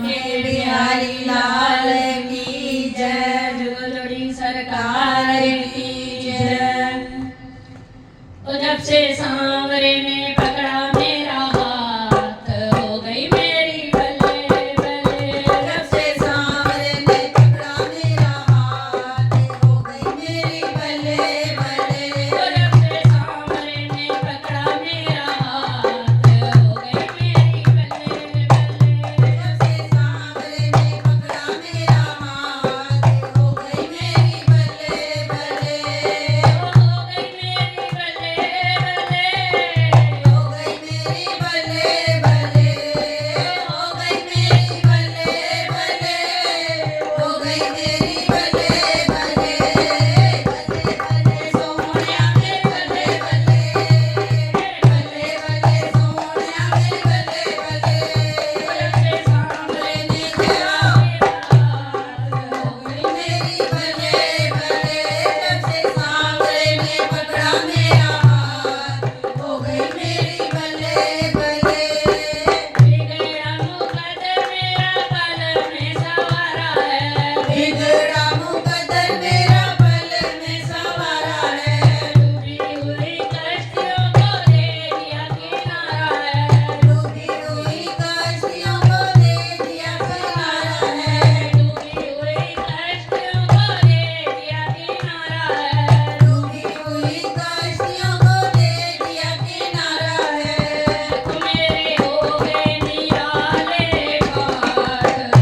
के बिहारी लाल की जय। जुग जोड़ी सरकार की जय। तो जब से सांवरे ने पकड़ा मेरा हाथ, हो गई मेरी बल्ले बल्ले। जब से सांवरे ने पकड़ा मेरा हाथ, हो गई मेरी बल्ले बल्ले। तो जब से सांवरे ने पकड़ा मेरा हाथ, हो गई मेरी बल्ले बल्ले। जब से सांवरे ने पकड़ा मेरा हाथ, हो गई मेरी बल्ले बल्ले। हो गई मेरी बल्ले बल्ले। हो गई मेरी बल्ले बल्ले। हो गई मेरी बल्ले बल्ले। हो गई मेरी बल्ले बल्ले। बल्ले बल्ले सोहणिया मेरे बल्ले बल्ले। बल्ले बल्ले सोहणिया मेरे बल्ले बल्ले। जब से सांवरे ने तेरा हो गई मेरी बल्ले बल्ले। जब से सांवरे ने पकड़ा मेरा हाथ, हो गई मेरी बल्ले बल्ले। बिगड़ा मुकद्दर मेरा पल में सवारा है। बिगड़ा मुकद्दर मेरा पल में सवारा है। डूबी हुई कश्तियों को दे दिया किनारा है। डूबी हुई कश्तियों को दे दिया किनारा है। डूबी हुई कश्तियों को दे दिया किनारा है। डूबी हुई कश्तियों को दे दिया किनारा है। तुम मेरे हो गए निराले घाट,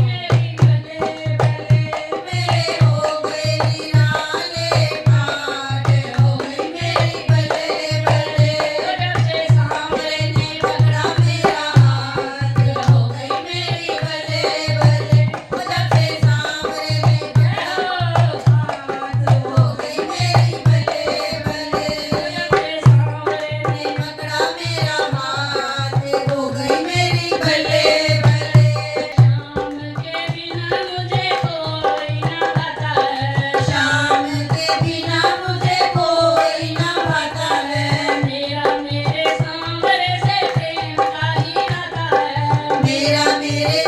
मेरी बल्ले बल्ले। मेरे हो गए निराले घाट, हो गई मेरी बल्ले बल्ले। जब से सांवरे सांवरे ने पकड़ा मेरा हाथ, हो गई मेरी बल्ले बल्ले। जब से सांवरे ने पकड़ा हाथ, हो गई मेरी बल्ले बल्ले। जब से सांवरे ने पकड़ा मेरा हाथ, हो गई मेरी बल्ले बल्ले। शाम के बिना मुझे कोई ना भाता है। शाम के बिना मुझे कोई ना भाता है। मेरा मेरे सांवरे से प्रेम का ही नाता है। मेरा मेरे